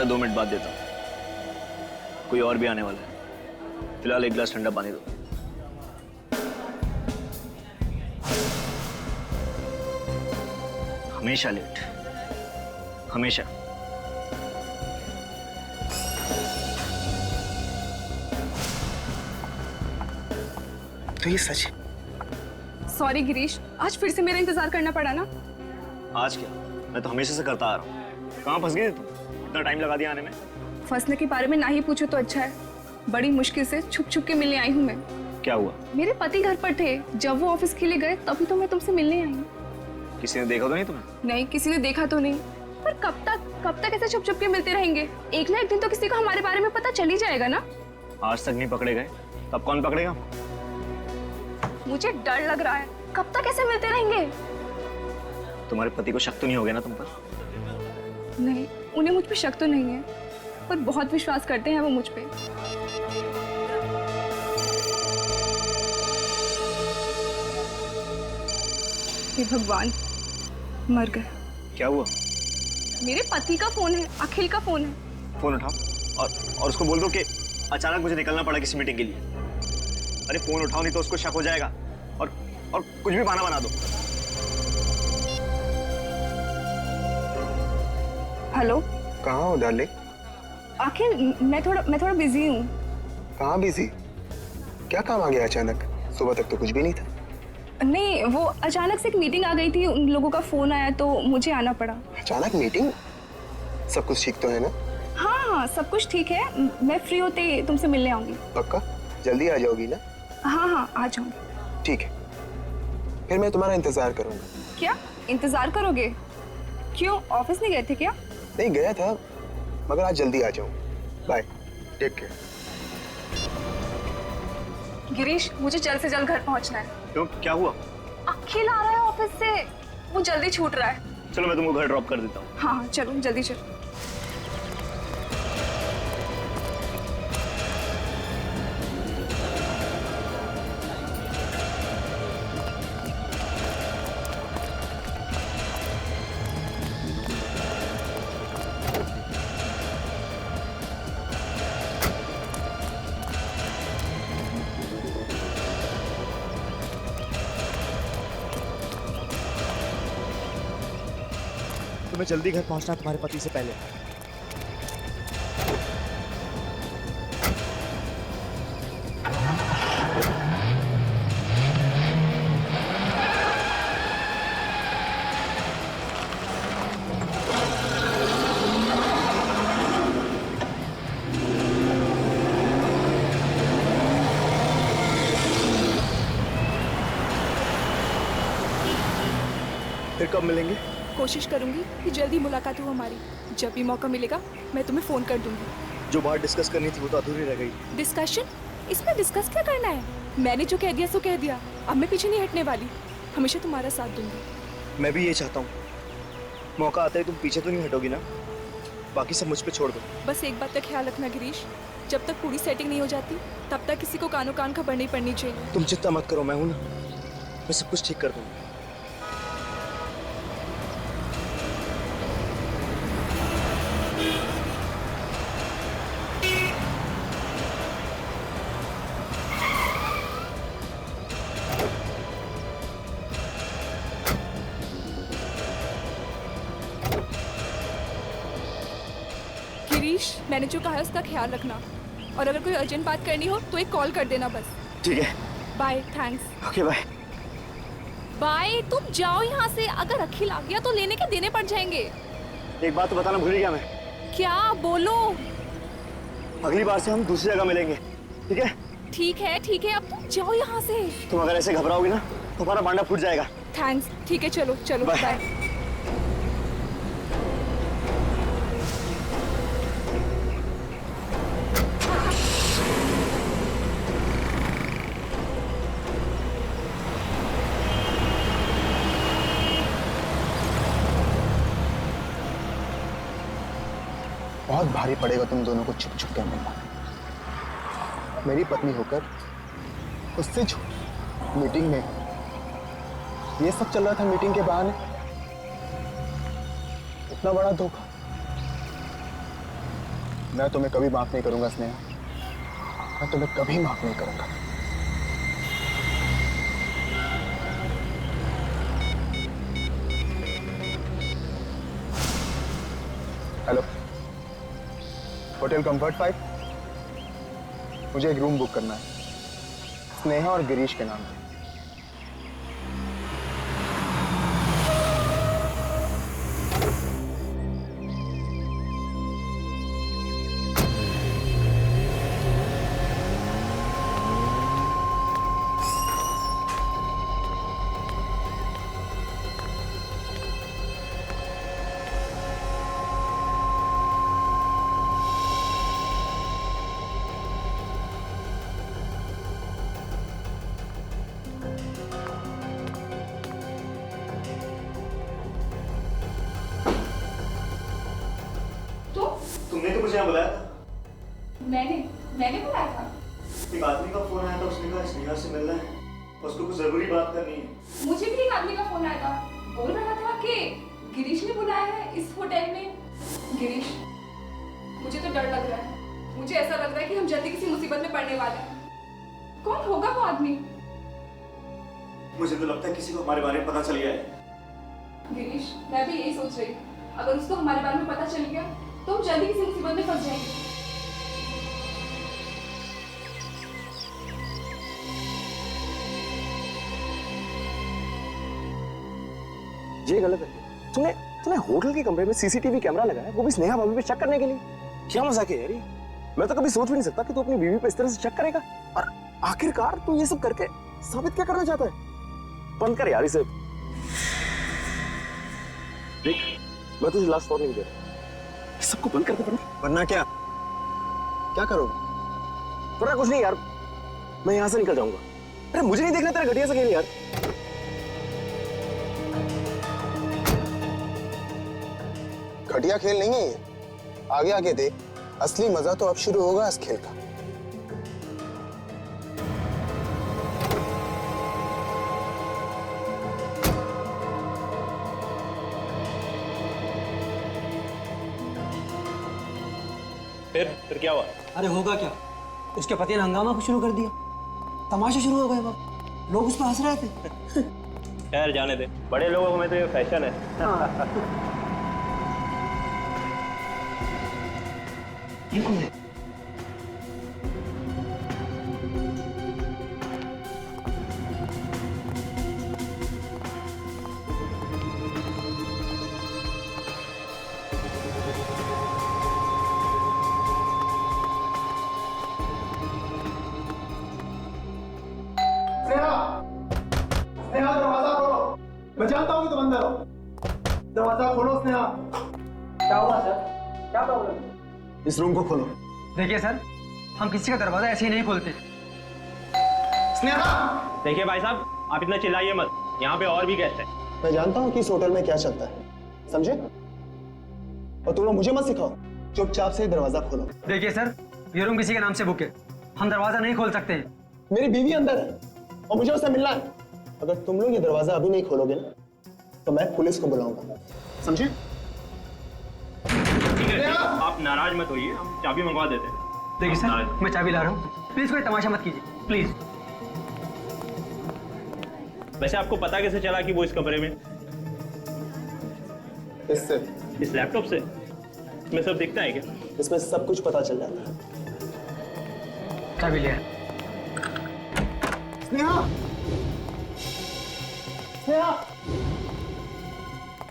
2.5 minute बाद देता हूँ, कोई और भी आने वाला है। फिलहाल एक गिलास ठंडा पानी दो। हमेशा लेट, हमेशा। तो ये सच है? सॉरी गिरीश, आज फिर से मेरा इंतजार करना पड़ा ना। आज क्या, मैं तो हमेशा से करता आ रहा हूँ। कहाँ फंस गई तुम, इतना टाइम लगा दिया आने में? फंसने के बारे में ना ही पूछो तो अच्छा है। बड़ी मुश्किल से छुप छुप के मिलने आई हूँ मैं। क्या हुआ? मेरे पति घर पर थे, जब वो ऑफिस के लिए गए तभी तो मैं तुमसे मिलने आई हूँ। किसी ने देखा तो नहीं तुम्हें? नहीं, किसी ने देखा तो नहीं, पर कब तक ऐसे छुप छुप के मिलते रहेंगे? एक ना एक दिन तो किसी को हमारे बारे में पता चल ही जाएगा ना। आज तक नहीं पकड़े गए, तब कौन पकड़ेगा? मुझे डर लग रहा है, कब तक ऐसे मिलते रहेंगे? तुम्हारे पति को शक तो नहीं हो गया ना तुम पर? नहीं, उन्हें मुझ पे शक तो नहीं है, पर बहुत विश्वास करते हैं वो मुझ पे। हे भगवान, मर गए। क्या हुआ? मेरे पति का फोन है, अखिल का फोन है। फोन उठाओ और उसको बोल दो कि अचानक मुझे निकलना पड़ा किसी मीटिंग के लिए। अरे फोन उठाओ, नहीं तो उसको शक हो जाएगा और कुछ भी बहाना बना दो। हेलो। कहाँ हो डार्लिंग? अखिल, मैं थोड़ा बिजी हूँ। कहाँ बिजी? क्या काम आ गया अचानक? सुबह तक तो कुछ भी नहीं था। नहीं, वो अचानक से एक मीटिंग आ गई थी, उन लोगों का फोन आया तो मुझे आना पड़ा। अचानक मीटिंग? सब कुछ ठीक तो है ना? हाँ, सब कुछ ठीक है। मैं फ्री होते तुमसे मिलने आऊंगी। पक्का? जल्दी आ जाओगी ना? हाँ, आ जाऊंगी। ठीक है, फिर मैं तुम्हारा इंतजार करूंगा। क्या इंतजार करोगे? क्यों, ऑफिस नहीं गए थे क्या? नहीं गया था, मगर आज जल्दी आ जाऊँ। Bye, take care. गिरीश, मुझे जल्द से जल्द घर पहुंचना है। क्यों, क्या हुआ? अखिल आ रहा है ऑफिस से, वो जल्दी छूट रहा है। चलो मैं तुमको घर ड्रॉप कर देता हूँ। हाँ, चलो जल्दी चलो। तुम्हें जल्दी घर पहुंचना तुम्हारे पति से पहले। फिर कब मिलेंगे? कोशिश करूंगी कि जल्दी मुलाकात हो हमारी। जब भी मौका मिलेगा मैं तुम्हें फोन कर दूंगी। जो बात डिस्कस करनी थी वो तो अधूरी रह गई। डिस्कशन? इसमें डिस्कस क्या करना है? मैंने जो कह दिया सो कह दिया, अब मैं पीछे नहीं हटने वाली। हमेशा तुम्हारा साथ दूंगी। मैं भी ये चाहता हूँ, मौका आता है तुम पीछे तो नहीं हटोगी ना? बाकी सब मुझ पे छोड़ दो। बस एक बात का ख्याल रखना गिरीश, जब तक पूरी सेटिंग नहीं हो जाती तब तक किसी को कानो कान खबर नहीं पड़नी चाहिए। तुम चिंता मत करो, मैं हूं ना, मैं सब कुछ ठीक कर दूंगा। गिरीश, मैंने जो कहा है उसका ख्याल रखना, और अगर कोई अर्जेंट बात करनी हो तो एक कॉल कर देना बस। ठीक है। Bye, thanks. Okay bye. Bye, तुम जाओ यहाँ से। अगर अखिल आ गया तो लेने के देने पड़ जाएंगे। एक बात तो बताना भूल गया मैं, क्या? बोलो। अगली बार से हम दूसरी जगह मिलेंगे, ठीक है? ठीक है, अब तुम जाओ यहाँ से। तुम अगर ऐसे घबराओगी ना तो हमारा बांडा फूट जाएगा। थैंक्स, ठीक है, चलो चलो, बाय। बाय। बहुत भारी पड़ेगा तुम दोनों को छुप छुप के मिलना। मेरी पत्नी होकर उससे मीटिंग में ये सब चल रहा था, मीटिंग के बहाने इतना बड़ा धोखा। मैं तुम्हें कभी माफ नहीं करूंगा स्नेहा, मैं तुम्हें कभी माफ नहीं करूंगा। हेलो, होटल कंफर्ट 5, मुझे एक रूम बुक करना है स्नेहा और गिरीश के नाम पे। तुमने तो मुझे यहाँ बुलाया था। मैंने बुलाया था। एक आदमी का फोन आया था, उसने कहा स्नेहा से मिलना है, उसको कुछ जरूरी बात करनी है। मुझे भी एक आदमी का फोन आया था, बोल रहा था कि गिरीश ने बुलाया है इस होटल में। गिरीश, मुझे तो डर लग रहा है। मुझे ऐसा लग रहा है कि हम जल्दी किसी मुसीबत में पड़ने वाले हैं। कौन होगा वो आदमी? मुझे तो लगता है किसी को हमारे बारे में पता चल गया है। गिरीश, मैं भी यही सोच रही हूँ। अगर उसको हमारे बारे में पता चल गया तो हम जल्दी किसी मुसीबत में फंस जाएंगे। ये गलत है। तूने होटल के कमरे में सीसीटीवी कैमरा लगाया है, वो भी स्नेहा भाभी पे शक करने के लिए। क्या मजाक है यार ये? मैं तो कभी सोच भी नहीं सकता कि तू अपनी बीवी पे इस तरह से शक करेगा। और आखिरकार तू ये सब करके साबित क्या करना चाहता है? बंद कर यार इसे। देख, मैं तुझे लास्ट वार्निंग दे रहा हूं, सबको बंद कर दे। वरना क्या करोगे? वरना कुछ नहीं यार, मैं यहां से निकल जाऊंगा। अरे मुझे नहीं देखना तेरा घटिया सा खेल यार। घटिया खेल नहीं है ये, आगे आगे देख, असली मजा तो अब शुरू होगा इस खेल का। फिर क्या हुआ? अरे होगा क्या, उसके पति ने हंगामा को शुरू कर दिया। तमाशा शुरू हो गया, बाप लोग उस पर हंस रहे थे। खैर जाने दे, बड़े लोगों में तो ये फैशन है। ये कौन है? स्नेहा, दरवाजा खोलो। मैं जानता हूँ कि तुम अंदर हो। दरवाजा खोलो स्नेहा। क्या हुआ सर? क्या प्रॉब्लम? इस रूम को खोलो। देखिए सर, हम किसी का दरवाजा ऐसे ही नहीं खोलते। स्नेहा! देखिए भाई साहब, आप इतना चिल्लाइए मत, यहाँ पे और भी गेस्ट हैं। मैं जानता हूँ कि इस होटल में क्या चलता है, समझे? और तुम लोग मुझे मत सिखाओ, चुपचाप से दरवाजा खोलो। देखिए सर, ये रूम किसी के नाम से बुक है, हम दरवाजा नहीं खोल सकते हैं। मेरी बीवी अंदर है और मुझे उससे मिलना है। अगर तुम लोग ये दरवाजा अभी नहीं खोलोगे ना, तो मैं पुलिस को बुलाऊंगा, समझे? ठीक है, आप नाराज मत होइए, हम चाबी मंगवा देते हैं। देखिए सर, मैं चाबी ला रहा हूँ, प्लीज कोई तमाशा मत कीजिए, प्लीज। वैसे आपको पता कैसे चला कि वो इस कमरे में? इससे, इस लैपटॉप से? इसमें सब दिखता है क्या? इसमें सब कुछ पता चल जाता है। चाबी ले। स्नेहा! स्नेहा!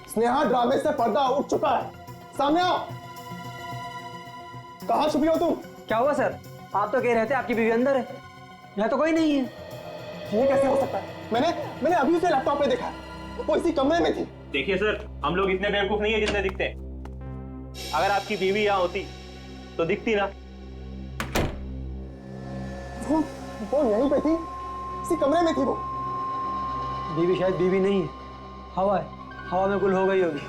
स्नेहा, ड्रामे से पर्दा उठ चुका है, सामने आओ। कहाँ छुपी हो तुम? क्या हुआ सर? आप तो कह रहे थे आपकी बीवी अंदर है, यहाँ तो कोई नहीं है। ये कैसे हो सकता है? मैंने अभी उसे लैपटॉप पे देखा, वो इसी कमरे में थी। देखिए सर, हम लोग इतने बेवकूफ नहीं है जितने दिखते हैं। अगर आपकी बीवी यहाँ होती तो दिखती ना। वो यहीं पे थी, इसी कमरे में थी वो। बीवी शायद बीवी नहीं है, हवा है, हवा में गुल हो गई होगी।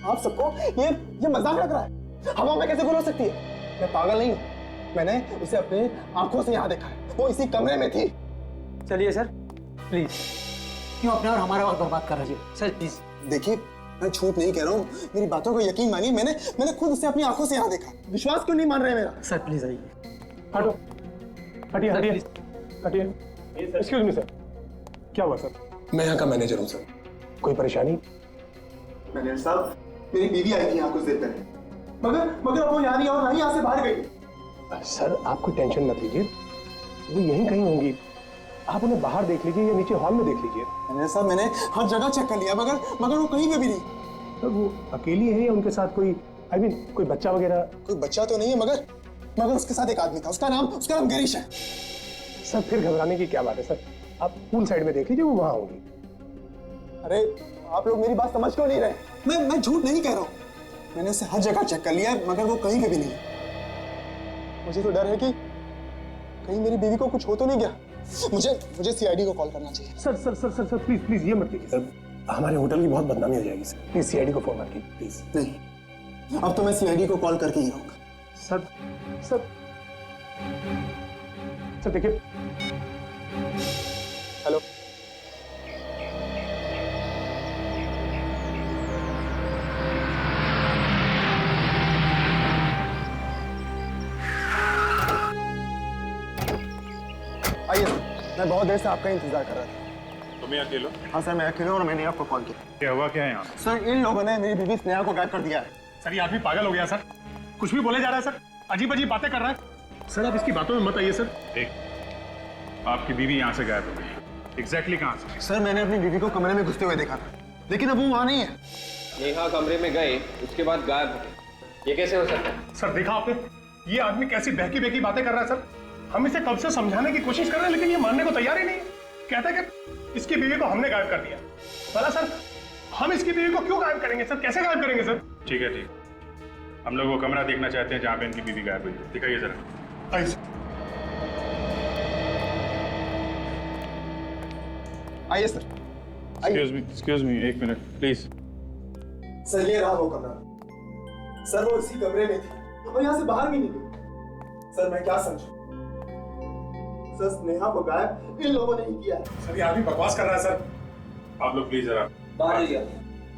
आप सबको ये मजाक लग रहा है? हवा में कैसे गुल हो सकती है? मैं पागल नहीं हूँ, मैंने उसे अपनी आंखों से यहाँ देखा है, वो इसी कमरे में थी। चलिए सर, प्लीज, क्यों अपने और हमारा वक्त बर्बाद कर रहे हैं सर? प्लीज देखिए, मैं झूठ नहीं कह रहा हूँ, मेरी बातों को यकीन मानिए, मैंने खुद उसे अपनी आंखों से यहाँ देखा। विश्वास क्यों नहीं मान रहे मेरा? सर प्लीज आइए। हटो, हटिए हटिए हटिए। एक्सक्यूज मी सर, क्या हुआ सर? मैं यहाँ का मैनेजर हूँ सर। कोई परेशानी? मैनेजर साहब, मेरी बीवी आई थी यहाँ कुछ देर पहले, मगर वो यहाँ नहीं और ना ही यहाँ से बाहर गई। सर आप कोई टेंशन मत लीजिए, वो यहीं कहीं होंगी। आप उन्हें बाहर देख लीजिए या नीचे हॉल में देख लीजिए। मैनेजर साहब, मैंने हर जगह चेक कर लिया, मगर वो कहीं पे भी नहीं। सर वो अकेली है या उनके साथ कोई कोई बच्चा वगैरह? कोई बच्चा तो नहीं है, मगर उसके साथ एक आदमी था, उसका नाम गिरीश है। सर फिर घबराने की क्या बात है सर, आप पूल साइड में देख लीजिए, वो वहां होंगी। अरे आप लोग मेरी बात समझ क्यों नहीं रहे? मैं झूठ नहीं कह रहा हूँ, मैंने उसे हर जगह चेक कर लिया है, मगर वो कहीं पे भी नहीं। मुझे तो डर है कि कहीं मेरी बीवी को कुछ हो तो नहीं गया। मुझे सीआईडी को कॉल करना चाहिए। Sir sir sir sir sir please ये मत कीजिए सर, हमारे होटल की बहुत बदनामी हो जाएगी सर। प्लीज सीआईडी को फोन मत कीजिए प्लीज। नहीं, अब तो मैं सीआईडी को कॉल करके ही रहूंगा। सर सर सर देखिए। हेलो, आइए सर, मैं बहुत देर से आपका इंतजार कर रहा था। तुम अकेले हो? हाँ सर, मैं अकेला हूं और मैंने आपको कॉल किया। क्या हुआ क्या है यहाँ? सर इन लोगों ने मेरी बीवी स्नेहा को गायब कर दिया है। सर ये आदमी पागल हो गया सर, कुछ भी बोले जा रहा है सर, अजीब अजीब बातें कर रहा है सर। आप इसकी बातों में मत आइए सर। आपकी बीवी यहाँ से गायब हो गई, एग्जैक्टली कहाँ से? सर मैंने अपनी बीवी को कमरे में घुसते हुए देखा था, लेकिन अब वो वहाँ नहीं है। नेहा कमरे में गए, उसके बाद गायब हो गए, ये कैसे हो सकता है? सर देखा आपने, ये आदमी कैसी बहकी बहकी बातें कर रहा है सर। हम इसे कब से समझाने की कोशिश कर रहे हैं, लेकिन ये मानने को तैयार ही नहीं है। कहता है कि इसकी बीवी को हमने गायब कर दिया। भला सर हम इसकी बीवी को क्यों गायब करेंगे सर, कैसे गायब करेंगे सर? ठीक है ठीक, हम लोग वो कमरा देखना चाहते हैं जहाँ पे इनकी बीवी गायब हुई है। दिखाइए जरा। आइए सर। आइए सर, एक्सक्यूज मी एक मिनट प्लीज। सर ये रहा वो कमरा। सर वो इसी कमरे में थी और यहाँ से बाहर भी नहीं गई। सर मैं क्या समझूं? सर स्नेहा को गायब इन लोगों ने ही किया। सर ये आदमी बकवास कर रहा है सर। आप लोग प्लीज जरा बाहर आइए।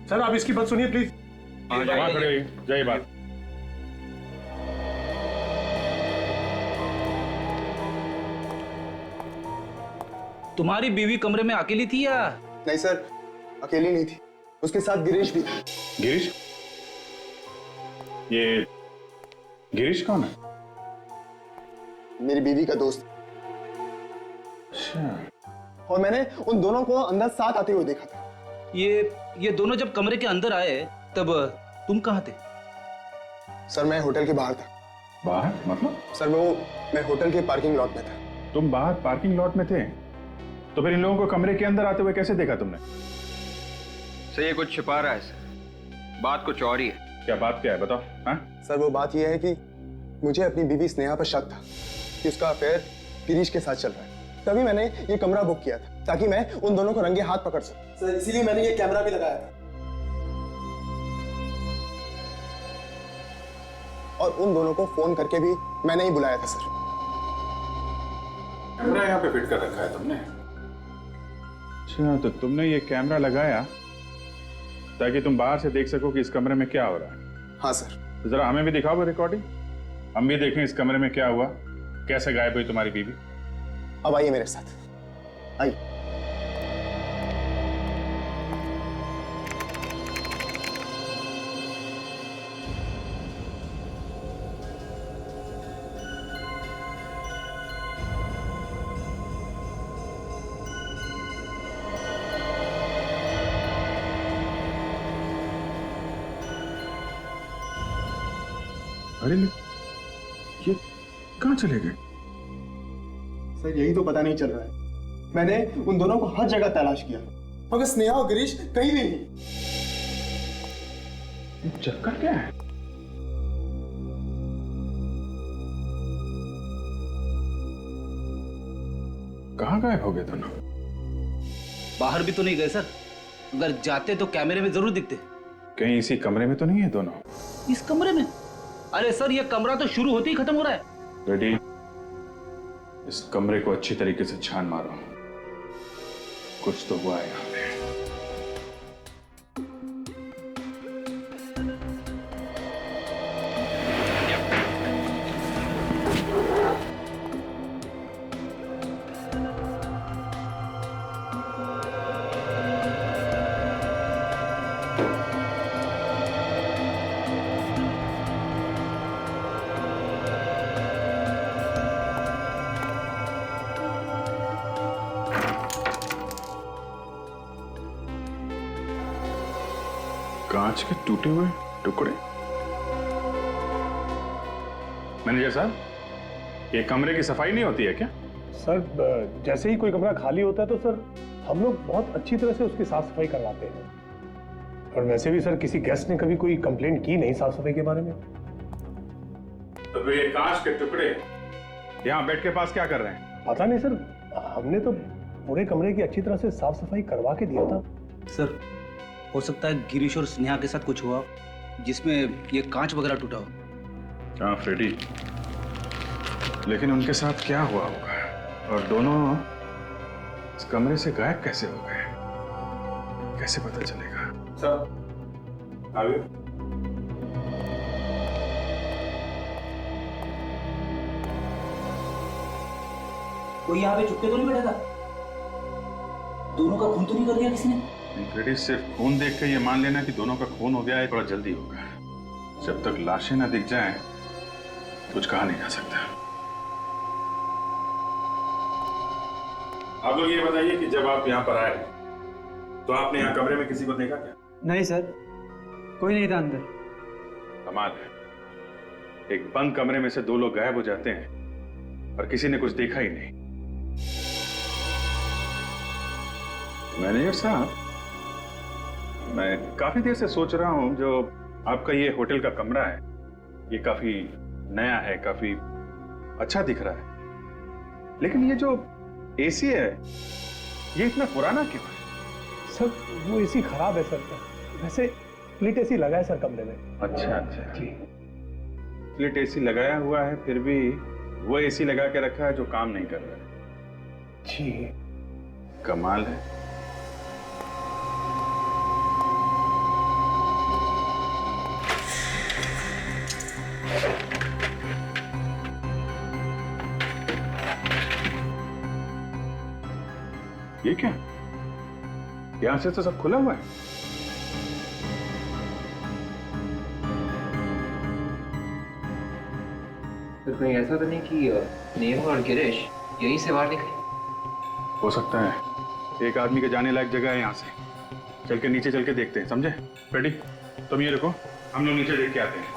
सर आप इसकी बात सुनिए प्लीज। वहाँ खड़े होइए, जाइए बात। तुम्हारी बीवी कमरे में अकेली थी या? नहीं सर, अकेली नहीं थी, उसके साथ गिरीश भी था। गिरीश? ये गिरीश कौन है? मेरी बीवी का दोस्त। और मैंने उन दोनों को अंदर साथ आते हुए देखा था। ये दोनों जब कमरे के अंदर आए तब तुम कहाँ थे? सर मैं होटल के बाहर था। बाहर मतलब? सर मैं होटल के पार्किंग लॉट में था। तुम बाहर पार्किंग लॉट में थे, तो फिर इन लोगों को कमरे के अंदर आते हुए कैसे देखा तुमने? सर ये कुछ छिपा रहा है सर, बात कुछ और ही है। क्या बात क्या है बताओ? हाँ सर वो बात यह है कि मुझे अपनी बीवी स्नेहा पर शक था कि उसका अफेयर गिरीश के साथ चल रहा है। तभी मैंने ये कमरा बुक किया था ताकि मैं उन दोनों को रंगे हाथ पकड़ सकूं। सर इसीलिए मैंने ये कैमरा भी लगाया था और उन दोनों को फोन करके भी मैंने ही बुलाया था। सर कैमरा यहाँ पे फिट कर रखा है तुमने? अच्छा, तो तुमने ये कैमरा लगाया ताकि तुम बाहर से देख सको कि इस कमरे में क्या हो रहा है? हाँ सर। तो जरा हमें भी दिखाओ वो रिकॉर्डिंग, हम भी देखें इस कमरे में क्या हुआ, कैसे गायब हुई तुम्हारी बीवी। अब आइए मेरे साथ, आइए। अरे ये कहाँ चले गए? सर यही तो पता नहीं चल रहा है। मैंने उन दोनों को हर जगह तलाश किया मगर स्नेहा और गिरीश कहीं भी नहीं। चक्कर क्या है? कहाँ गायब हो गए दोनों? बाहर भी तो नहीं गए सर, अगर जाते तो कैमरे में जरूर दिखते। कहीं इसी कमरे में तो नहीं है दोनों? इस कमरे में? अरे सर ये कमरा तो शुरू होते ही खत्म हो रहा है। रेडी, इस कमरे को अच्छी तरीके से छान मारो, कुछ तो हुआ है यहाँ पे। कांच के टूटे हुए टुकड़े। मैनेजर साहब, ये कमरे की सफाई नहीं होती है क्या? सर जैसे ही कोई कमरा खाली होता है तो सर हम लोग बहुत अच्छी तरह से उसकी साफ सफाई करवाते हैं। और वैसे भी सर किसी गेस्ट ने कभी कोई कंप्लेंट की नहीं साफ सफाई के बारे में। तो फिर ये कांच के टुकड़े यहाँ बेड के पास क्या कर रहे हैं? पता नहीं सर, हमने तो पूरे कमरे की अच्छी तरह से साफ सफाई करवा के दिया था। सर हो सकता है गिरीश और स्नेहा के साथ कुछ हुआ जिसमें ये कांच वगैरह टूटा हो। हाँ फ्रेडी, लेकिन उनके साथ क्या हुआ होगा और दोनों इस कमरे से गायब कैसे हो गए, कैसे पता चलेगा? सर आगे। कोई यहाँ पे चुपके तो नहीं बैठा था? दोनों का खून तो नहीं कर दिया किसी ने? फ्रेडी, सिर्फ खून देख के ये मान लेना कि दोनों का खून हो गया है थोड़ा जल्दी होगा। जब तक लाशें ना दिख जाएं, कुछ कहा नहीं जा सकता। आप लोग ये बताइए कि जब आप यहाँ पर आए तो आपने यहाँ कमरे में किसी को देखा क्या? नहीं सर, कोई नहीं था अंदर। कमाल है, एक बंद कमरे में से दो लोग गायब हो जाते हैं और किसी ने कुछ देखा ही नहीं। मैनेजर साहब, मैं काफी देर से सोच रहा हूं, जो आपका ये होटल का कमरा है ये काफी नया है, काफी अच्छा दिख रहा है, लेकिन ये जो एसी है ये इतना पुराना क्यों है? सर वो एसी खराब है सर, वैसे स्प्लिट एसी लगा है सर कमरे में। अच्छा अच्छा जी, स्प्लिट एसी लगाया हुआ है, फिर भी वो एसी लगा के रखा है जो काम नहीं कर रहा है। जी कमाल है। ये क्या, यहां से तो सब खुला हुआ है। तो कहीं ऐसा तो नहीं कि नेहा और गिरीश यहीं से बाहर निकले? हो सकता है, एक आदमी के जाने लायक जगह है यहाँ से। चल के नीचे चल के देखते हैं, समझे? रेडी, तुम ये रुको, हम लोग नीचे देख के आते हैं।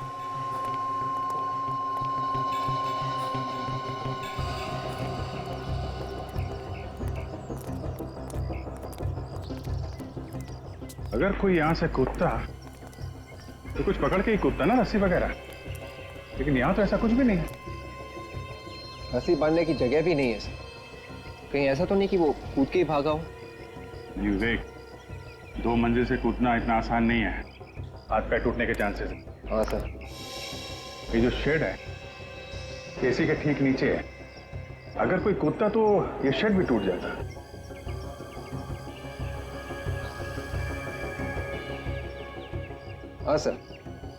अगर कोई यहाँ से कूदता तो कुछ पकड़ के ही कूदता ना, रस्सी वगैरह, लेकिन यहाँ तो ऐसा कुछ भी नहीं है। रस्सी बांधने की जगह भी नहीं है सर। कहीं ऐसा तो नहीं कि वो कूद के ही भागा हो? विवेक, 2 मंजिल से कूदना इतना आसान नहीं है, हाथ पैर टूटने के चांसेस हैं। हाँ सर। ये जो शेड है एसी के ठीक नीचे है, अगर कोई कूदता तो ये शेड भी टूट जाता। हाँ सर,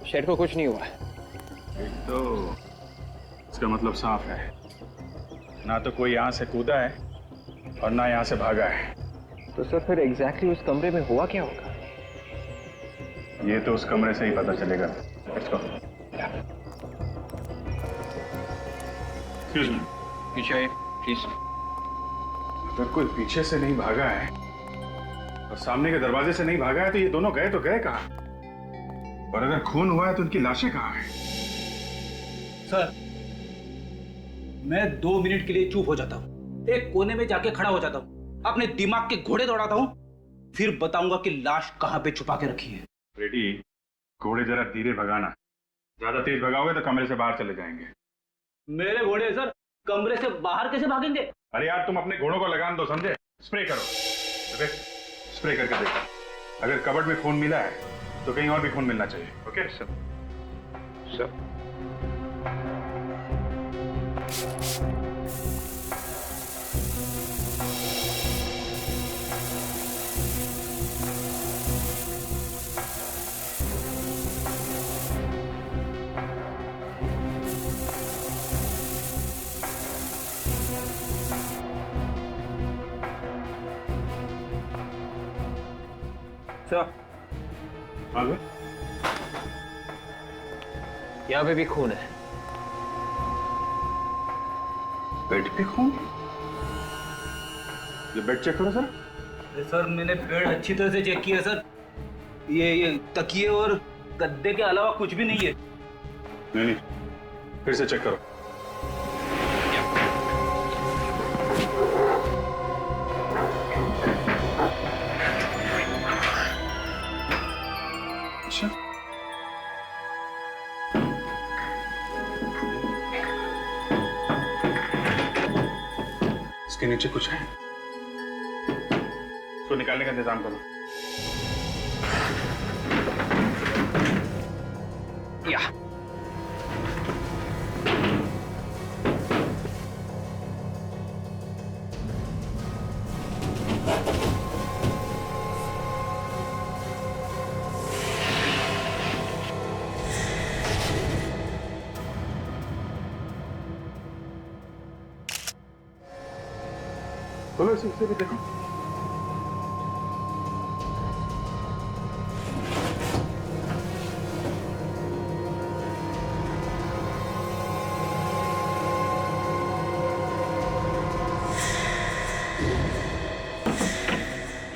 शेड को कुछ नहीं हुआ है। एक तो इसका मतलब साफ है, ना तो कोई यहाँ से कूदा है और ना यहाँ से भागा है। तो सर फिर एग्जैक्टली उस कमरे में हुआ क्या होगा? ये तो उस कमरे से ही पता चलेगा। Let's go. Excuse me. पीछे आइए प्लीज। अगर कोई पीछे से नहीं भागा है और सामने के दरवाजे से नहीं भागा है तो ये दोनों गए तो गए कहाँ? और अगर खून हुआ है तो उनकी लाशें कहाँ हैं? सर मैं 2 मिनट के लिए चुप हो जाता हूँ, एक कोने में जाके खड़ा हो जाता हूँ, अपने दिमाग के घोड़े दौड़ाता हूँ, फिर बताऊंगा कि लाश कहाँ पे छुपा के रखी है। रेडी, घोड़े जरा धीरे भगाना, ज्यादा तेज भगाओगे तो कमरे से बाहर चले जाएंगे। मेरे घोड़े सर कमरे से बाहर कैसे भागेंगे? अरे यार तुम अपने घोड़ों को लगान दो, समझे? स्प्रे करो, ओके? स्प्रे करके देखो, अगर कबर्ड में खून मिला है तो कहीं और भी खून मिलना चाहिए। Okay sir? सर आगे यहाँ पे भी खून है। बेड पे खून? ये बेड चेक करो सर। सर मैंने बेड अच्छी तरह से चेक किया सर, ये तकिए और गद्दे के अलावा कुछ भी नहीं है। नहीं, फिर से चेक करो। अच्छा, इसके नीचे कुछ है, इसको निकालने का इंतजाम करो। या बोलो, इसे भी देखो।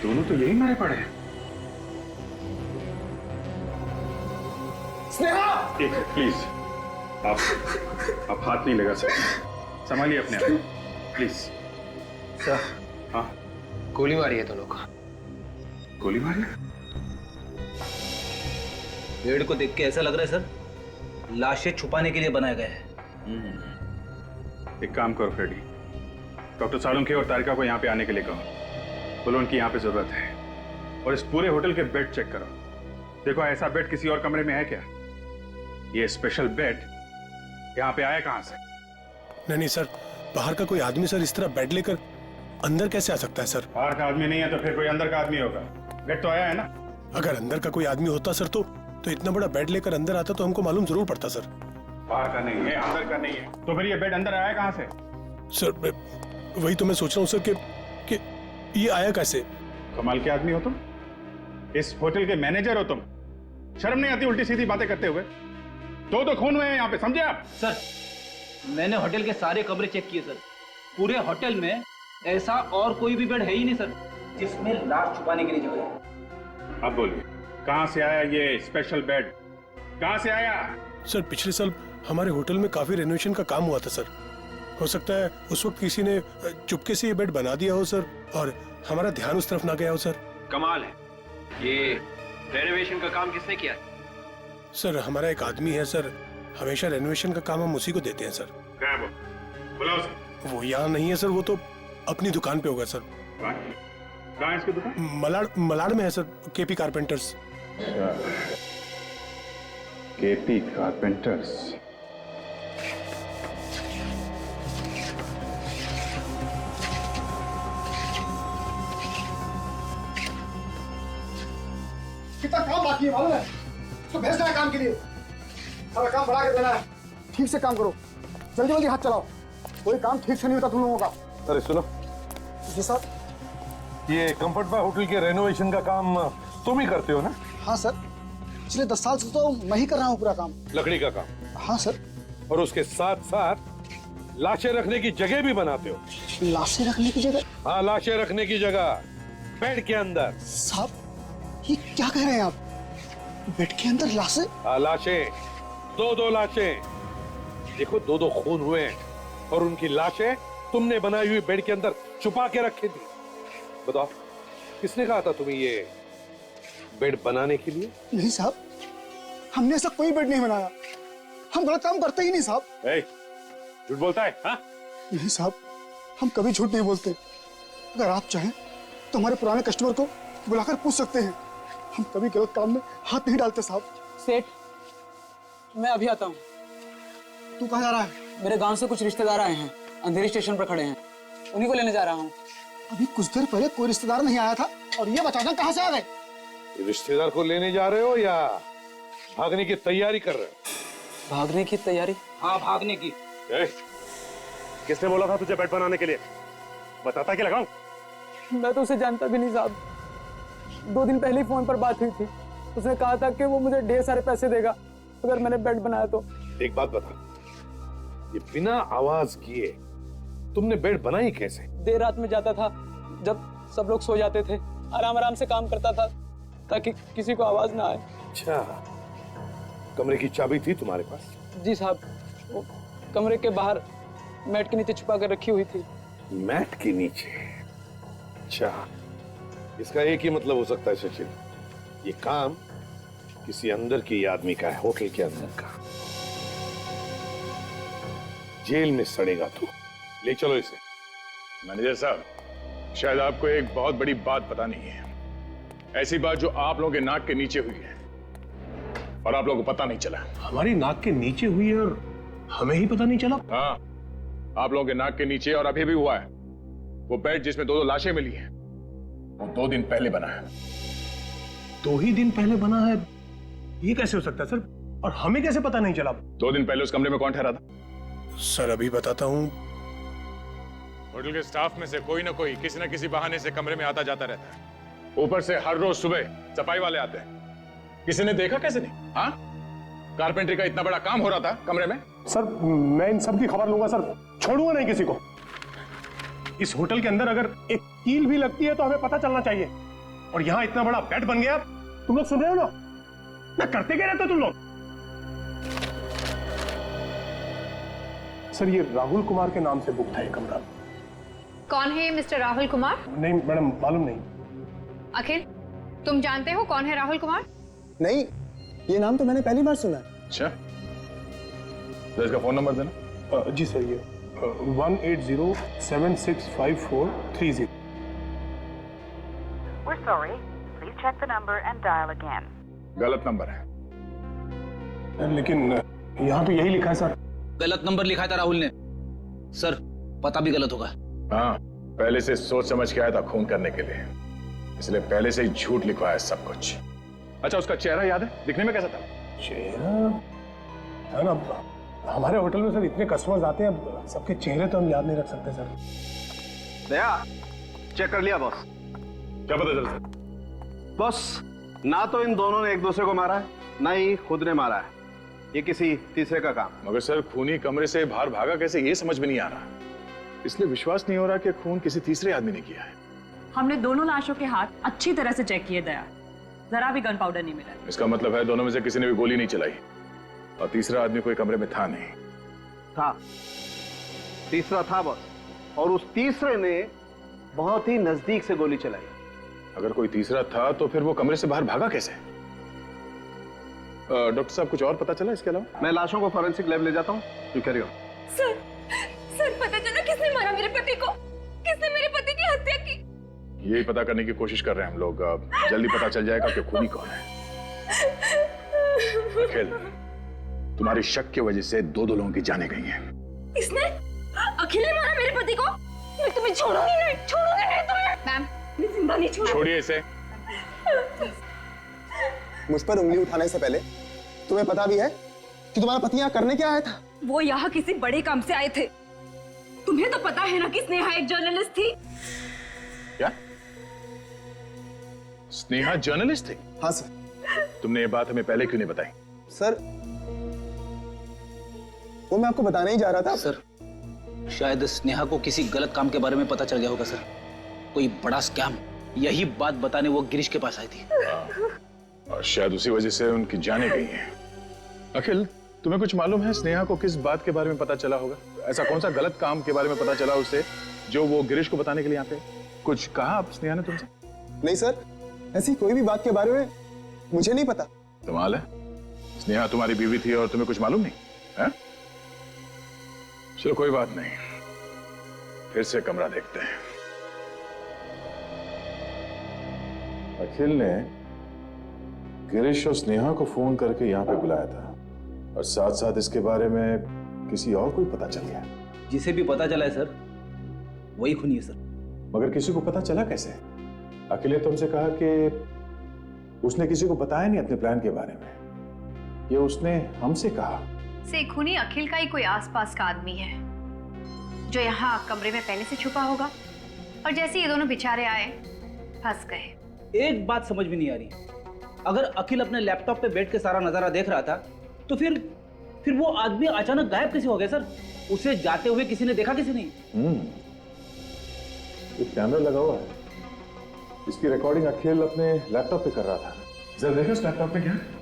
दोनों तो यही मारे पड़े हैं। स्नेहा! एक मिनट प्लीज, आप हाथ नहीं लगा सकते, संभालिए अपने आप प्लीज। सर, हाँ, गोली मारी है दोनों को। गोली मारी? पेड़ को देख के ऐसा लग रहा है सर, लाशें छुपाने के लिए बनाया गया है। एक काम करो फ्रेडी, डॉक्टर सालुंखे और तारिका को यहाँ पे आने के लिए कहो। बोलो उनकी यहाँ पे जरूरत है, और इस पूरे होटल के बेड चेक करो। देखो ऐसा बेड किसी और कमरे में है क्या? ये स्पेशल बेड यहाँ पे आया कहाँ से? नहीं सर, बाहर का कोई आदमी सर इस तरह बेड लेकर अंदर कैसे आ सकता है सर? बाहर का आदमी नहीं है तो फिर कोई अंदर का आदमी होगा। बेड तो आया है ना? अगर अंदर का कोई आदमी होता सर तो इतना बड़ा बेड लेकर अंदर आता तो हमको मालूम जरूर पड़ता सर। बाहर का नहीं है, अंदर का नहीं है, तो फिर ये बेड अंदर आया कहाँ से? सर वही तो मैं सोच रहा हूँ सर कि ये आया कैसे? कमाल के आदमी हो तुम, इस होटल के मैनेजर हो तुम। शर्म नहीं आती उल्टी सीधी बातें करते हुए? दो खून हुए हैं यहाँ पे, समझे आप? सर, मैंने होटल के सारे कमरे चेक किए सर, पूरे होटल में ऐसा और कोई भी बेड है ही नहीं सर जिसमें लाश छुपाने के लिए जगह है। अब बोलिए, कहाँ से आया ये स्पेशल बेड? कहाँ से आया? सर पिछले साल हमारे होटल में काफी रेनोवेशन का काम हुआ था सर। हो सकता है उस वक्त किसी ने चुपके से ये बेड बना दिया हो सर, और हमारा ध्यान उस तरफ ना गया हो सर। कमाल है, ये रेनोवेशन का काम किसने किया? सर हमारा एक आदमी है सर, हमेशा रेनोवेशन का काम हम उसी को देते हैं सर। क्या है वो? बुलाओ उसे। वो यहाँ नहीं है सर, वो तो अपनी दुकान पे होगा सर। कहाँ है इसकी दुकान? मलाड में है sir, KP carpenters. KP carpenters. कितना काम बाकी है मालूम है? तो भेजना है काम के लिए, सारा काम बढ़ा के देना है। ठीक से काम करो, जल्दी जल्दी हाथ चलाओ, कोई काम ठीक से नहीं होता तुम लोगों का। अरे सुनो जी सर। ये कंफर्ट बाय होटल के रेनोवेशन का काम तुम ही करते हो ना? हाँ सर, पिछले 10 साल से तो मैं ही कर रहा हूँ पूरा काम। लकड़ी का काम? हाँ सर। और उसके साथ साथ लाशें रखने की जगह भी बनाते हो? लाशें रखने की जगह? हाँ, लाशें रखने की जगह बेड के अंदर। साहब ये क्या कह रहे हैं आप? बेड के अंदर लाशें? हाँ, लाशें, दो लाशें। देखो, दो खून हुए हैं और उनकी लाशें तुमने बनाई हुई बेड के अंदर छुपा के रखी थी। बताओ, किसने कहा था तुम्हें ये बेड बनाने के लिए? नहीं साहब, हमने ऐसा कोई बेड नहीं बनाया, हम गलत काम करते ही नहीं साहब। झूठ बोलता है? हाँ? नहीं साहब, हम कभी झूठ नहीं बोलते। अगर आप चाहें तो हमारे पुराने कस्टमर को बुलाकर पूछ सकते हैं, हम कभी गलत काम में हाथ नहीं डालते साहब। सेठ, मैं अभी आता हूँ। तू कहाँ जा रहा है? मेरे गांव से कुछ रिश्तेदार आए हैं, अंधेरी स्टेशन पर खड़े हैं, उन्हीं को लेने जा रहा हूँ। अभी कुछ देर पहले कोई रिश्तेदार नहीं आया था और ये अचानक कहाँ से आ गए? रिश्तेदार को लेने जा रहे हो या भागने की तैयारी कर रहे हो? भागने की तैयारी? हाँ, भागने की। किसने बोला था तुझे बेड बनाने के लिए? बताता क्या लगाऊं? मैं तो उसे जानता भी नहीं साहब, 2 दिन पहले ही फोन पर बात हुई थी। उसने कहा था कि वो मुझे ढेर सारे पैसे देगा अगर मैंने बेड बनाया तो। एक बात बता, ये बिना आवाज किए तुमने बेड बनाई कैसे? देर रात में जाता था, जब सब लोग सो जाते थे, आराम आराम से काम करता था, ताकि किसी को आवाज ना आए। अच्छा, कमरे की चाबी थी तुम्हारे पास? जी साहब, वो कमरे के बाहर मैट के नीचे छुपा कर रखी हुई थी। मैट के नीचे? अच्छा, इसका एक ही मतलब हो सकता है सचिन, ये काम किसी अंदर के आदमी का है, होटल के अंदर का। जेल में सड़ेगा तू, ले चलो इसे। मैनेजर साहब, शायद आपको एक बहुत बड़ी बात पता नहीं है। ऐसी बात जो आप लोगों के नाक के नीचे हुई है और आप लोगों को पता नहीं चला। हमारी नाक के नीचे हुई है और हमें ही पता नहीं चला? हाँ, आप लोगों के नाक के नीचे और अभी भी हुआ है। वो बेड जिसमें 2 लाशें मिली हैं, वो 2 दिन पहले बना है। 2 ही दिन पहले बना है? ये कैसे हो सकता है सर? और हमें कैसे पता नहीं चला? 2 दिन पहले उस कमरे में कौन ठहरा था? सर अभी बताता हूँ। होटल के स्टाफ में से कोई ना कोई किसी न किसी बहाने से कमरे में आता जाता रहता है। ऊपर से हर रोज सुबह सफाई वाले आते हैं। किसी ने देखा कैसे नहीं? हाँ, कारपेंटरी का इतना बड़ा काम हो रहा था कमरे में। सर मैं इन सब की खबर लूंगा सर, छोड़ूंगा नहीं किसी को। इस होटल के अंदर अगर एक कील भी लगती है तो हमें पता चलना चाहिए। और यहाँ इतना बड़ा बेड बन गया, तुम लोग सुन रहे हो ना? ना करते क्या रहते हो तुम लोग? सर ये राहुल कुमार के नाम से बुक था ये कमरा। कौन है ये मिस्टर राहुल कुमार? नहीं मैडम, मालूम नहीं। अखिल, तुम जानते हो कौन है राहुल कुमार? नहीं, ये नाम तो मैंने पहली बार सुना है। अच्छा, तो इसका फोन नंबर देना। जी सर, ये 180765430। We're sorry. Please check the number and dial again. गलत नंबर है। लेकिन यहाँ तो यही लिखा है सर। गलत नंबर लिखा था राहुल ने। सर पता भी गलत होगा। हाँ, पहले से सोच समझ के आया था खून करने के लिए, इसलिए पहले से ही झूठ लिखवाया सब कुछ। अच्छा, उसका चेहरा याद है? दिखने में कैसा था? चेहरा है ना, हमारे होटल में सर इतने कस्टमर्स आते हैं, सबके चेहरे तो हम याद नहीं रख सकते सर। दया, चेक कर लिया बॉस? क्या पता चल सर? बॉस, ना तो इन दोनों ने एक दूसरे को मारा है, ना ही खुद ने मारा है। ये किसी तीसरे का काम। मगर सर खूनी कमरे से बाहर भागा कैसे, ये समझ में नहीं आ रहा। इसलिए विश्वास नहीं हो रहा कि खून किसी तीसरे आदमी ने किया है। हमने दोनों लाशों के हाथ अच्छी तरह से चेक किए दया, जरा भी गन पाउडर नहीं मिला। इसका मतलब है दोनों में से किसी ने भी गोली नहीं चलाई और तीसरा आदमी कोई कमरे में था नहीं। था, तीसरा था बॉस, और उस तीसरे ने बहुत ही नजदीक से गोली चलाई। अगर कोई तीसरा था तो फिर वो कमरे से बाहर भागा कैसे? डॉक्टर साहब, कुछ और पता चला इसके अलावा? मैं लाशों को फॉरेंसिक लैब ले जाता हूँ। You carry on. सर पता चला किसने मारा मेरे पति को? किसने मेरे पति की हत्या की? यही पता करने की कोशिश कर रहे हैं हम लोग। जल्दी पता चल जाएगा कि खूनी कौन है। अखिल, तुम्हारी शक की वजह से 2 लोगों की जानें गई हैं। इसने? अखिल ने मारा मेरे पति को? मैं तुम्हें छोड़ूंगी नहीं, छोड़ूंगी नहीं तुम्हें। मैम, मैं जिंदा नहीं छोड़ूंगी। छोड़िए इसे। मुझ पर उंगली उठाने से पहले तुम्हें पता भी है कि तुम्हारा पति यहाँ करने क्या आया था? वो यहाँ किसी बड़े काम से आए थे। तुम्हें तो पता है ना कि स्नेहा एक जर्नलिस्ट थी। क्या? स्नेहा जर्नलिस्ट थी? हाँ सर। तुमने ये बात हमें पहले क्यों नहीं बताई? सर वो मैं आपको बताने ही जा रहा था। सर शायद स्नेहा को किसी गलत काम के बारे में पता चल गया होगा सर, कोई बड़ा स्कैम। यही बात बताने वो गिरीश के पास आई थी। और शायद उसी वजह से उनकी जानें गई हैं। अखिल, तुम्हें कुछ मालूम है स्नेहा को किस बात के बारे में पता चला होगा? ऐसा कौन सा गलत काम के बारे में पता चला उसे जो वो गिरीश को बताने के लिए यहाँ पे? कुछ कहा आप स्नेहा ने तुमसे? नहीं सर, ऐसी कोई भी बात के बारे में मुझे नहीं पता। कमाल है, स्नेहा तुम्हारी बीवी थी और तुम्हें कुछ मालूम नहीं है? चलो कोई बात नहीं, फिर से कमरा देखते हैं। अखिल ने गिरीश और स्नेहा को फोन करके यहाँ पे बुलाया था और साथ साथ इसके बारे में किसी और को पता चल गया। जिसे भी पता चला है सर, वही खूनी है सर। मगर किसी को पता चला कैसे? अखिल ने तुमसे कहा कि उसने किसी को बताया नहीं अपने प्लान के बारे में, ये उसने हमसे कहा। से खूनी अखिल का ही कोई आसपास का आदमी है जो यहाँ कमरे में पहले से छुपा होगा, और जैसे ये दोनों बेचारे आए फंस गए। एक बात समझ में नहीं आ रही, अगर अखिल अपने लैपटॉप पे बैठ के सारा नजारा देख रहा था तो फिर वो आदमी अचानक गायब कैसे हो गया सर? उसे जाते हुए किसी ने देखा, किसी नहीं? ये कैमरा लगा हुआ है, इसकी रिकॉर्डिंग अखिल अपने लैपटॉप पे कर रहा था। जरा देखो उस लैपटॉप पे क्या है।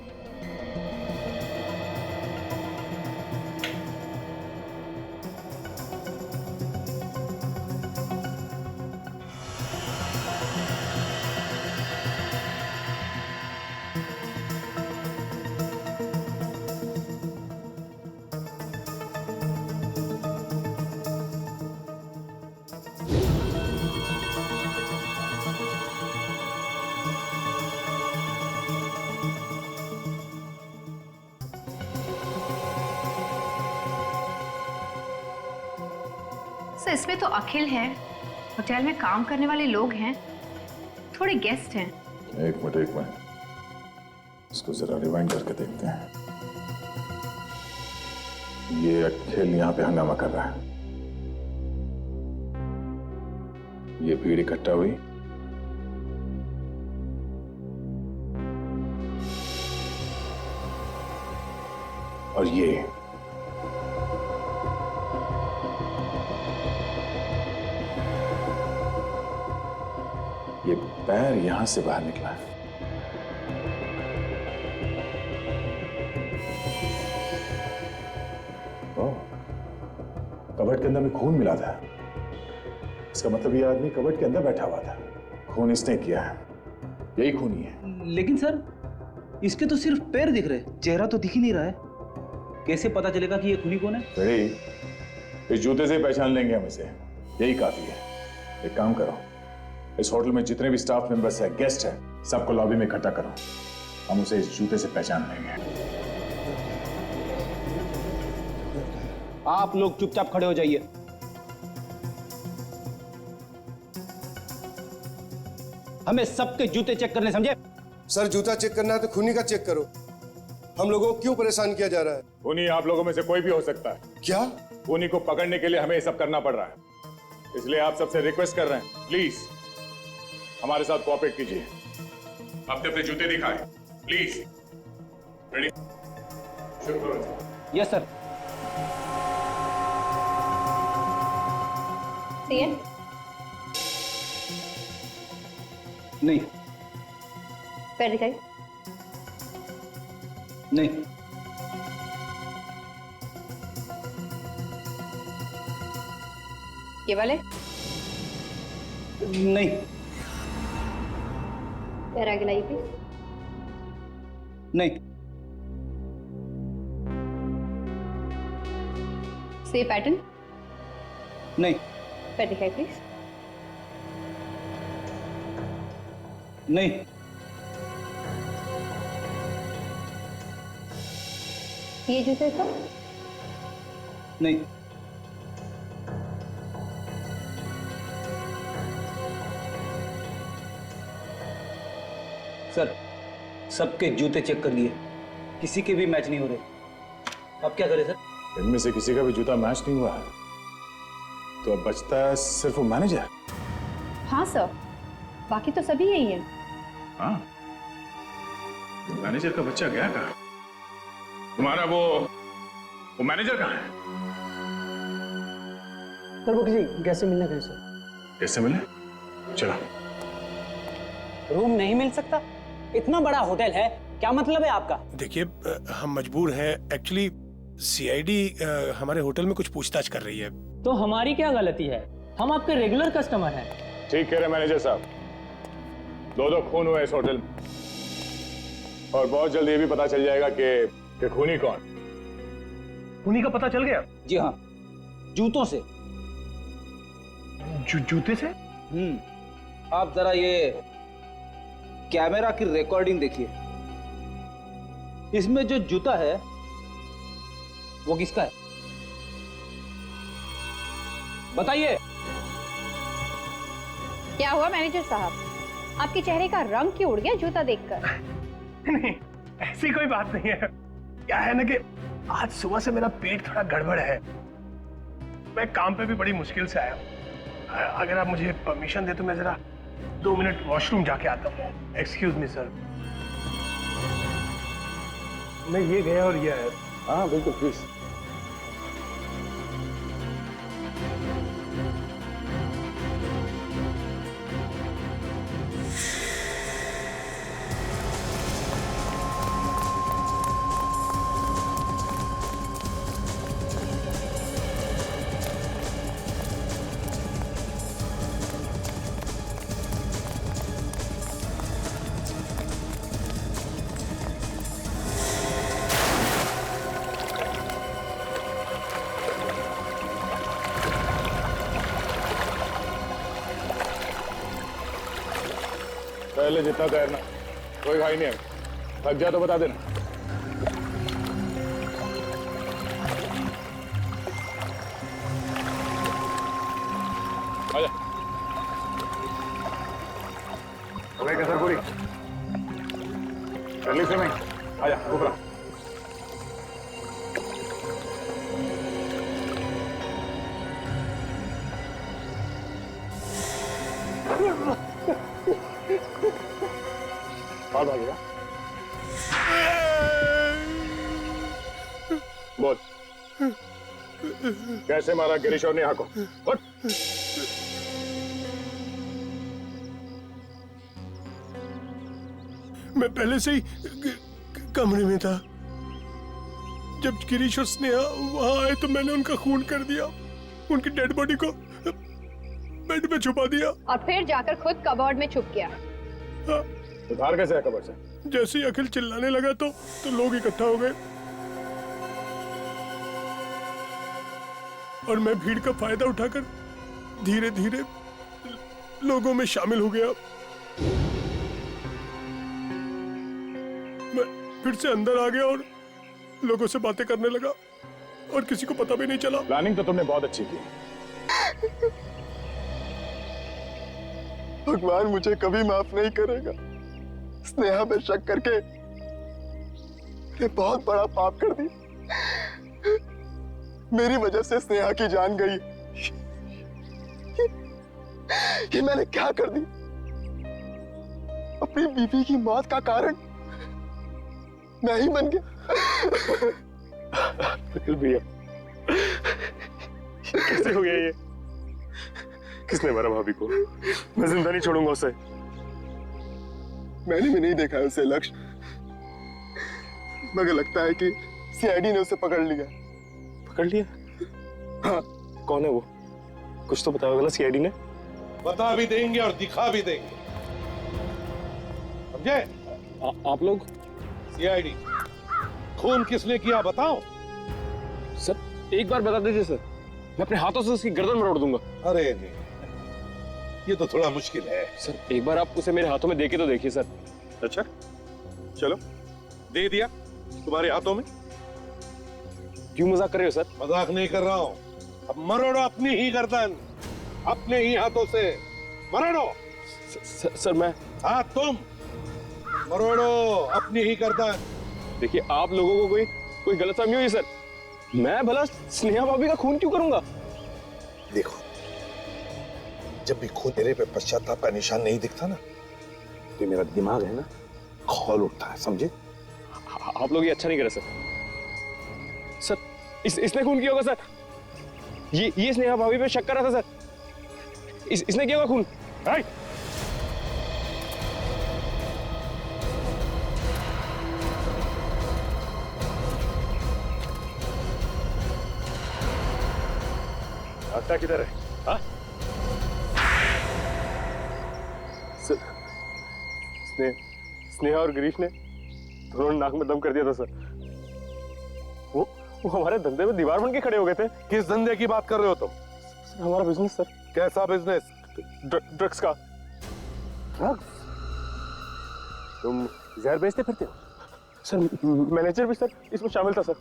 सर इसमें तो अखिल है, होटल में काम करने वाले लोग हैं, थोड़े गेस्ट हैं। एक मिनट, इसको जरा रिवाइंड करके देखते हैं। ये अखिल यहाँ पे हंगामा कर रहा है, ये भीड़ इकट्ठा हुई, और ये पैर यहां से बाहर निकला है। ओह, कबर्ड के अंदर में खून मिला था। इसका मतलब ये आदमी कबर्ड के अंदर बैठा हुआ था, खून इसने किया है, यही खूनी है। लेकिन सर इसके तो सिर्फ पैर दिख रहे, चेहरा तो दिख ही नहीं रहा है। कैसे पता चलेगा कि ये खूनी कौन है? इस जूते से पहचान लेंगे हम इसे, यही काफी है। एक काम करो, इस होटल में जितने भी स्टाफ मेंबर्स हैं, गेस्ट हैं, सबको लॉबी में इकट्ठा करो, हम उसे इस जूते से पहचान लेंगे। आप लोग चुपचाप खड़े हो जाइए। हमें सबके जूते चेक करने, समझे? सर जूता चेक करना है तो खूनी का चेक करो। हम लोगों को क्यों परेशान किया जा रहा है? खूनी आप लोगों में से कोई भी हो सकता है। क्या? खूनी को पकड़ने के लिए हमें ये सब करना पड़ रहा है, इसलिए आप सबसे रिक्वेस्ट कर रहे हैं, प्लीज हमारे साथ कोऑपरेट कीजिए। अपने अपने जूते दिखाएं, प्लीज। रेडी? Yes sir. नहीं। पैर दिखाइए। नहीं। ये वाले? नहीं। पैर आगे लाइए प्लीज। नहीं। Same pattern? नहीं। पैर दिखाइए प्लीज। नहीं। ये जूते तो? नहीं। सर सबके जूते चेक कर लिए, किसी के भी मैच नहीं हो रहे। अब क्या करें सर? इनमें से किसी का भी जूता मैच नहीं हुआ है, तो अब बचता है सिर्फ वो मैनेजर। हाँ सर, बाकी तो सभी यही है। हाँ, मैनेजर का बच्चा गया कहाँ? तुम्हारा वो मैनेजर कहाँ है? सर वो किसी गेस्ट से मिलने गए सर। कैसे मिले? चलो। रूम नहीं मिल सकता? इतना बड़ा होटल है, क्या मतलब है आपका? देखिए हम मजबूर हैं, एक्चुअली सीआईडी हमारे होटल में कुछ पूछताछ कर रही है। तो हमारी क्या गलती है? हम आपके रेगुलर कस्टमर हैं। ठीक कह रहे मैनेजर साहब, दो खून हुए इस होटल में, और बहुत जल्द ये भी पता चल जाएगा कि खूनी कौन। खूनी का पता चल गया? जी हाँ, जूतों से। जूते से? आप जरा ये कैमरा की रिकॉर्डिंग देखिए, इसमें जो जूता है वो किसका है? बताइए। क्या हुआ मैनेजर साहब, आपके चेहरे का रंग क्यों उड़ गया जूता देखकर? नहीं, ऐसी कोई बात नहीं है। क्या है ना कि आज सुबह से मेरा पेट थोड़ा गड़बड़ है, मैं काम पे भी बड़ी मुश्किल से आया हूँ। अगर आप मुझे परमिशन दे तो मैं जरा 2 मिनट वॉशरूम जाके आता हूँ। Excuse me sir. मैं ये गया और ये आया। हाँ बिल्कुल, प्लीज। पहले जितना तैरना, कोई घाई नहीं है। थक जा तो बता देना। आजा। अरे कसर पूरी। चलिए स्विमिंग। आजा ऊपर। और भागेगा। बोल कैसे मारा गिरीश और नेहा को? उठ। मैं पहले से ही कमरे में था। जब गिरीश और स्नेहा वहां आए तो मैंने उनका खून कर दिया, उनकी डेड बॉडी को बेड में छुपा दिया और फिर जाकर खुद कबर्ड में छुप गया। उधार कैसे है कबर्ड से? जैसे ही अखिल चिल्लाने लगा तो लोग इकट्ठा हो गए और मैं भीड़ का फायदा उठाकर धीरे धीरे लोगों में शामिल हो गया। मैं फिर से अंदर आ गया और लोगों से बातें करने लगा और किसी को पता भी नहीं चला। प्लानिंग तो तुमने बहुत अच्छी की। भगवान मुझे कभी माफ नहीं करेगा। स्नेहा पे शक करके मैंने बहुत बड़ा पाप कर दिया। मेरी वजह से स्नेहा की जान गई। ये मैंने क्या कर दी? अपनी बीवी की मौत का कारण मैं ही बन गया। भैया कैसे हो गया ये? किसने मारा भाभी को? मैं जिंदा नहीं छोड़ूंगा उसे। मैंने भी नहीं देखा उसे लक्ष्य, मगर लगता है कि सीआईडी ने उसे पकड़ लिया। पकड़ लिया? हाँ। कौन है वो? कुछ तो बताया होगा ना सीआईडी ने। बता भी देंगे और दिखा भी देंगे, समझे? आप लोग? सीआईडी। खून किसने किया बताओ? सर एक बार बता दीजिए सर, मैं अपने हाथों से उसकी गर्दन मरोड़ दूंगा। अरे नहीं, ये तो थोड़ा मुश्किल है। सर एक बार आप उसे मेरे हाथों में देके तो देखिए सर। अच्छा चलो, दे दिया तुम्हारे हाथों में। क्यों मजाक कर रहे हो सर? मजाक नहीं कर रहा हूं। अब मरोड़ो अपनी ही गर्दन, अपने ही हाथों से मरोड़ो। सर मैं। हाँ तुम मरोड़ो अपनी ही गर्दन। देखिए आप लोगों को कोई गलतफहमी हुई सर। मैं भला स्नेहा भाभी का खून क्यों करूंगा? देखो, जब भी खून तेरे पे पश्चाताप का निशान नहीं दिखता ना, तो मेरा दिमाग है ना खौल उठता है, समझे? आप लोग ये अच्छा नहीं करे सर। सर इसने खून किया होगा सर। ये स्नेहा भाभी पे शक कर रहा था सर। इसने किया होगा खून। रास्ता किधर है? हाँ? स्नेहा और गिरीश ने दोनों नाक में दम कर दिया था सर। वो हमारे धंधे में दीवार बन के खड़े हो गए थे। किस धंधे की बात कर रहे हो तुम? सर हमारा बिजनेस सर। कैसा बिजनेस? ड्रग्स का। ड्रग्स? तुम जहर बेचते फिरते हो? सर मैनेजर भी सर इसमें शामिल था सर।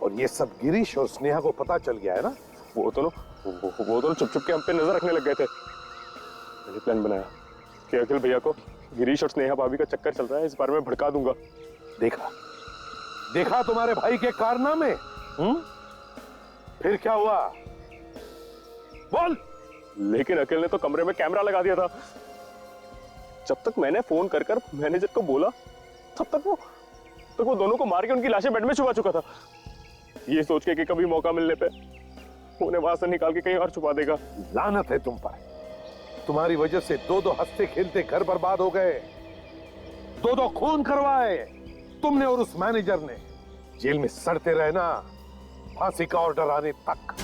और ये सब गिरीश और स्नेहा को पता चल गया है ना? वो दोनों चुप चुप के हम पे नजर रखने लग गए थे। मैंने प्लान बनाया कि अखिल भैया को गिरीश और स्नेहा भाभी का चक्कर चल रहा है, इस बारे में भड़का दूंगा। देखा तुम्हारे भाई के कारनामे? फिर क्या हुआ? बोल। लेकिन अखिल ने तो कमरे में कैमरा लगा दिया था। जब तक मैंने फोन कर मैनेजर को बोला, तब तक वो दोनों को मार के उनकी लाशें बेड में छुपा चुका था, ये सोच के कि कभी मौका मिलने पे उन्हें वहां से निकाल के कहीं और छुपा देगा। लानत है तुम पर। तुम्हारी वजह से दो हंसते खेलते घर बर्बाद हो गए, दो खून करवाए तुमने और उस मैनेजर ने। जेल में सड़ते रहना, फांसी का ऑर्डर आने तक।